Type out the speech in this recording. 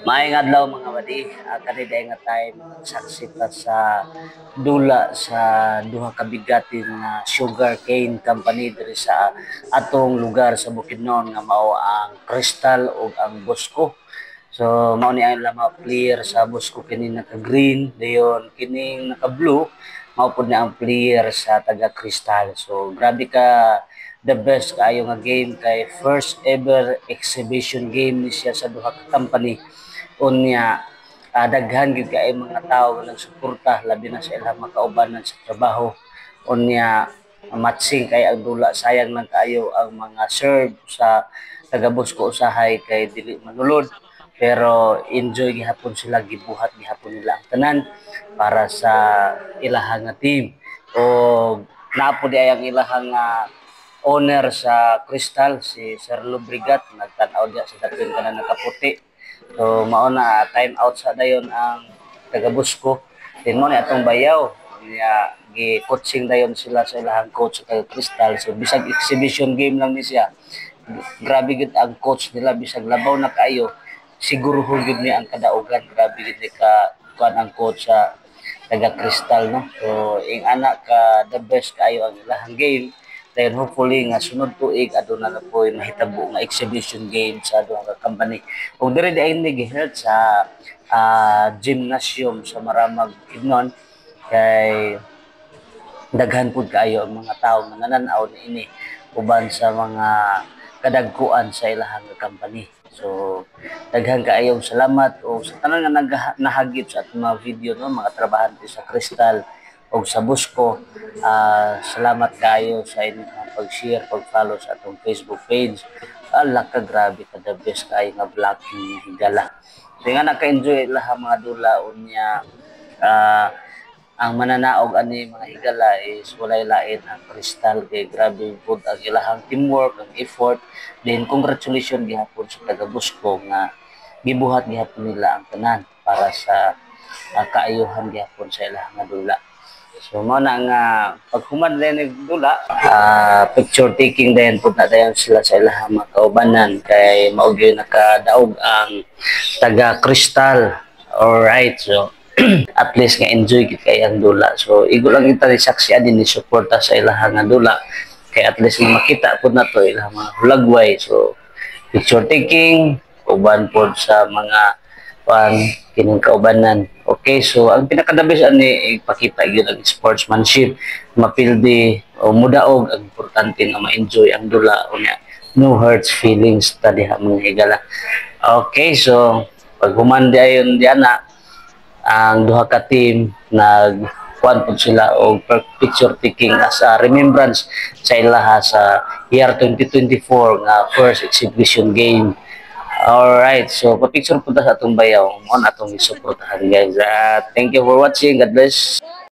Maayong adlaw mga wadi, kaniday nga time saksita sa dula sa duha ka bigatin nga sugarcane company diri sa atong lugar sa Bukidnon nga mao ang Crystal ug ang Bosco. So mao ni ang lama player sa Bosco kini naka green, dayon kining naka blue mao pud na ang player sa taga Crystal. So grabe ka the best kaayo nga game kay first ever exhibition game ni siya sa duha ka company. Unya daghan gyud kay mga tawo nga nagsuporta labi na sa ilang makaubanan sa trabaho. Unya matching kay ang dula sayang lang kaayo ang mga serve sa taga Bosco usahay kay dili manulod pero enjoy gihapon sila gibuhat gihapon nila ang tanan para sa ilahang nga team o napo di ay ang ilahang owner sa Crystal si Sir Lubrigat nagtan-aw diha sa dapin kanan nakaputi. So mao na time out sa dayon ang taga Bosco. Then mo ni atong bayaw niya gi-coaching dayon sila sa ilahang coach sa taga Crystal. So bisag exhibition game lang ni siya. Grabe gid ang coach nila bisag labaw na kayo. Siguro gid ni ang kadaugan grabe gid ni ka kuan ang coach sa taga Crystal no. So ing anak ka the best kayo ang ilahang game. Then hopefully nga sunod tuig aduna na po mahitabo nga exhibition game sa duha ka company. Ug diri di ay giheld sa gymnasium sa Maramag Bukidnon kay daghan pud kaayo ang mga tawo nga nanan-aw niini uban sa mga kadagkuan sa ilahang company. So daghan kaayong salamat o sa tanan nga nahagip sa atong mga video no mga trabahante sa Crystal o sa Bosco. Salamat kayo sa inyong pag-share, pag-follow sa atong Facebook page. Ala ka grabe ka the best kayo nga vlogging nga higala. So nga naka-enjoy lahat mga dula unya ang mananaog ani mga higala is walay lain ang Crystal kay grabe pud ang ilahang teamwork, ang effort. Then congratulations gihapon sa taga Bosco nga gibuhat gihapon nila ang tanan para sa kaayuhan gihapon sa ilahang dula. So mo na nga paghuman din ng dula, picture taking din pud na dayon sila sa ilahang mga kaubanan kay mao gyud nakadaog ang taga Crystal. Alright, so at least nga enjoy gid kay ang dula. So igo lang kita ni saksi din ni suporta sa ilahang dula kay at least makita pud nato ilahang mga hulagway. So picture taking uban pod sa mga kining kaubanan. Okay, so ang pinakadabis ani ipakita gyud ang sportsmanship, mapildi o mudaog ang importante nga ma-enjoy ang dula unya no hurts feelings ta diha mga higala. Okay, so pag humandi ayon diana ang duha ka team nag kuan pud sila og picture taking as a remembrance sa ilaha sa year 2024 nga first exhibition game. Alright, so pa-picture po ta sa atong bayaw. Mo na atong isuportahan guys. Thank you for watching. God bless.